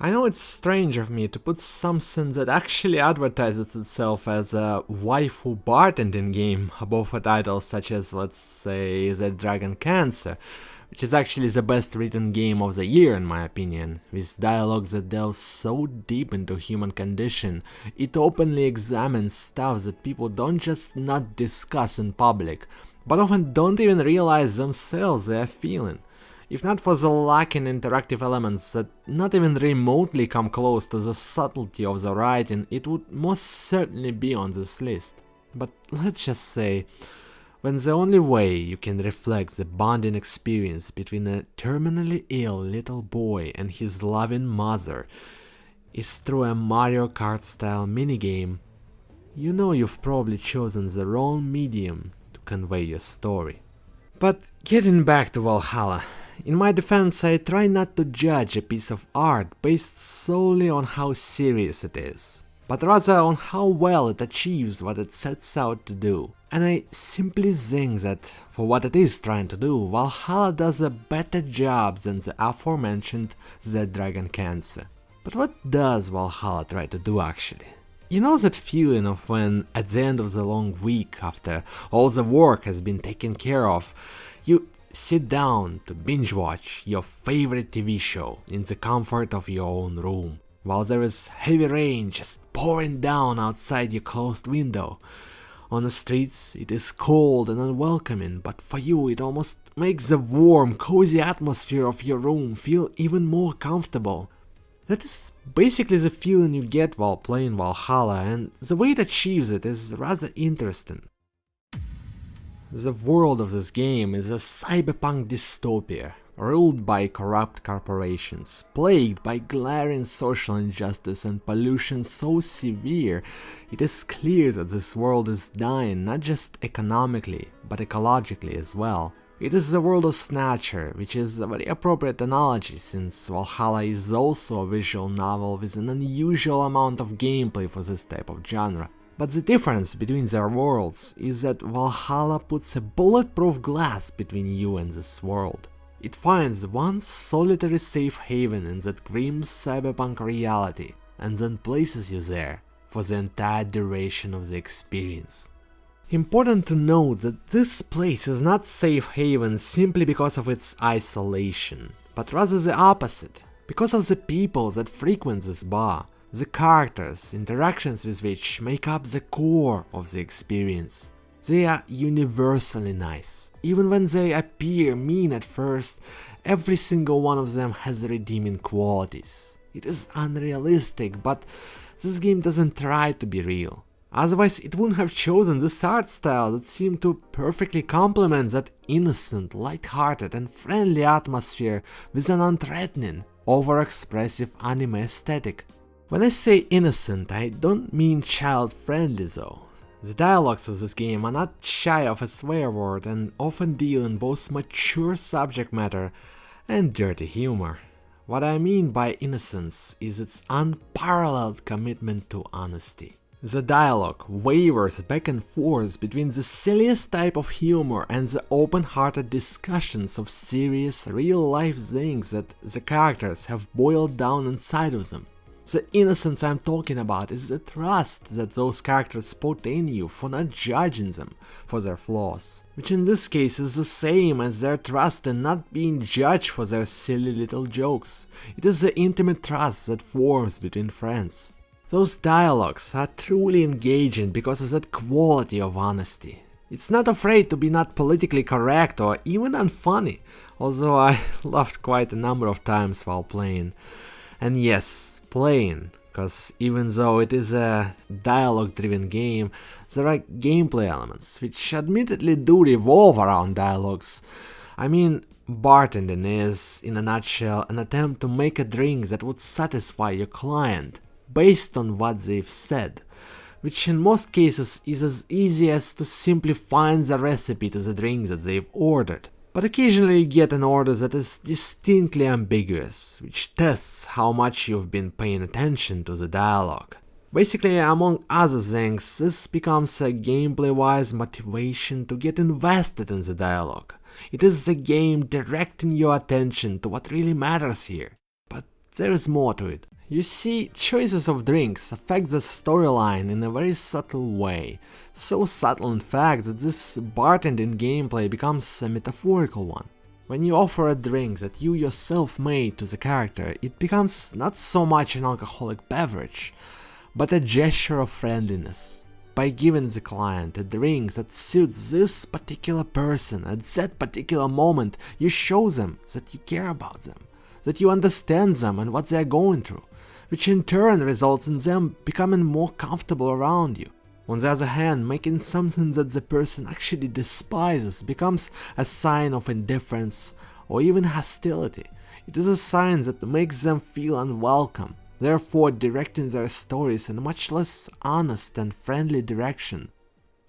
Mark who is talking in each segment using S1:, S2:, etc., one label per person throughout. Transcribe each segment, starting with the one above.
S1: I know it's strange of me to put something that actually advertises itself as a waifu bartending game above a title such as, let's say, The Dragon Cancer, which is actually the best written game of the year in my opinion, with dialogues that delve so deep into human condition. It openly examines stuff that people don't just not discuss in public, but often don't even realize themselves they are feeling. If not for the lacking interactive elements that not even remotely come close to the subtlety of the writing, it would most certainly be on this list. But let's just say, when the only way you can reflect the bonding experience between a terminally ill little boy and his loving mother is through a Mario Kart style minigame, you know you've probably chosen the wrong medium to convey your story. But getting back to Valhalla, in my defense I try not to judge a piece of art based solely on how serious it is, but rather on how well it achieves what it sets out to do. And I simply think that, for what it is trying to do, Valhalla does a better job than the aforementioned The Dragon Cancer. But what does Valhalla try to do actually? You know that feeling of when, at the end of the long week after all the work has been taken care of, you sit down to binge watch your favorite TV show in the comfort of your own room, while there is heavy rain just pouring down outside your closed window. On the streets it is cold and unwelcoming, but for you it almost makes the warm, cozy atmosphere of your room feel even more comfortable. That is basically the feeling you get while playing Valhalla, and the way it achieves it is rather interesting. The world of this game is a cyberpunk dystopia, ruled by corrupt corporations, plagued by glaring social injustice and pollution so severe, it is clear that this world is dying not just economically, but ecologically as well. It is the world of Snatcher, which is a very appropriate analogy since Valhalla is also a visual novel with an unusual amount of gameplay for this type of genre. But the difference between their worlds is that Valhalla puts a bulletproof glass between you and this world. It finds one solitary safe haven in that grim cyberpunk reality and then places you there for the entire duration of the experience. Important to note that this place is not safe haven simply because of its isolation, but rather the opposite, because of the people that frequent this bar, the characters, interactions with which make up the core of the experience. They are universally nice. Even when they appear mean at first, every single one of them has redeeming qualities. It is unrealistic, but this game doesn't try to be real. Otherwise it wouldn't have chosen this art style that seemed to perfectly complement that innocent, light-hearted and friendly atmosphere with an unthreatening, over-expressive anime aesthetic. When I say innocent, I don't mean child-friendly though. The dialogues of this game are not shy of a swear word and often deal in both mature subject matter and dirty humor. What I mean by innocence is its unparalleled commitment to honesty. The dialogue wavers back and forth between the silliest type of humor and the open-hearted discussions of serious, real-life things that the characters have boiled down inside of them. The innocence I'm talking about is the trust that those characters put in you for not judging them for their flaws, which in this case is the same as their trust in not being judged for their silly little jokes. It is the intimate trust that forms between friends. Those dialogues are truly engaging because of that quality of honesty. It's not afraid to be not politically correct or even unfunny, although I laughed quite a number of times while playing. And yes, playing, because even though it is a dialogue-driven game, there are gameplay elements which admittedly do revolve around dialogues. I mean, bartending is, in a nutshell, an attempt to make a drink that would satisfy your client based on what they've said, which in most cases is as easy as to simply find the recipe to the drink that they've ordered. But occasionally you get an order that is distinctly ambiguous, which tests how much you've been paying attention to the dialogue. Basically, among other things, this becomes a gameplay-wise motivation to get invested in the dialogue. It is the game directing your attention to what really matters here. But there is more to it. You see, choices of drinks affect the storyline in a very subtle way. So subtle in fact that this bartending gameplay becomes a metaphorical one. When you offer a drink that you yourself made to the character, it becomes not so much an alcoholic beverage, but a gesture of friendliness. By giving the client a drink that suits this particular person at that particular moment, you show them that you care about them, that you understand them and what they are going through, which in turn results in them becoming more comfortable around you. On the other hand, making something that the person actually despises becomes a sign of indifference or even hostility. It is a sign that makes them feel unwelcome, therefore directing their stories in a much less honest and friendly direction.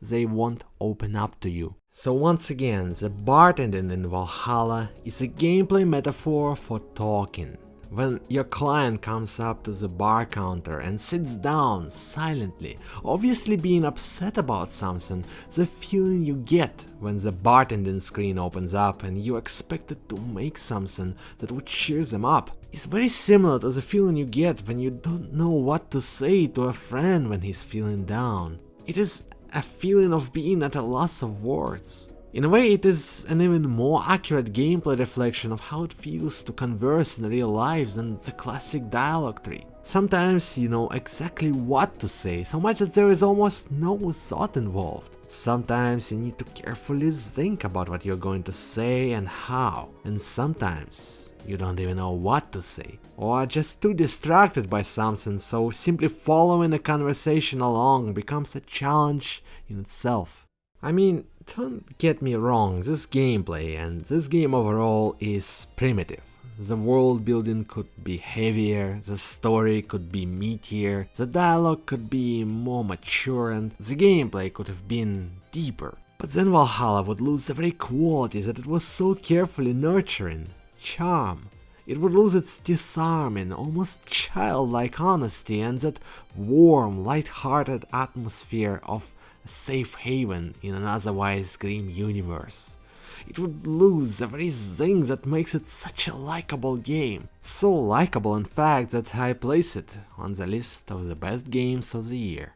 S1: They won't open up to you. So once again, the bartending in Valhalla is a gameplay metaphor for talking. When your client comes up to the bar counter and sits down silently, obviously being upset about something, the feeling you get when the bartending screen opens up and you expected to make something that would cheer them up is very similar to the feeling you get when you don't know what to say to a friend when he's feeling down. It is a feeling of being at a loss of words. In a way, it is an even more accurate gameplay reflection of how it feels to converse in real life than the classic dialogue tree. Sometimes you know exactly what to say, so much that there is almost no thought involved. Sometimes you need to carefully think about what you're going to say and how, and sometimes you don't even know what to say, or are just too distracted by something, so simply following a conversation along becomes a challenge in itself. I mean, don't get me wrong, this gameplay and this game overall is primitive. The world building could be heavier, the story could be meatier, the dialogue could be more mature, and the gameplay could have been deeper. But then Valhalla would lose the very qualities that it was so carefully nurturing: charm. It would lose its disarming, almost childlike honesty and that warm, light-hearted atmosphere of a safe haven in an otherwise grim universe. It would lose the very thing that makes it such a likable game. So likable in fact that I place it on the list of the best games of the year.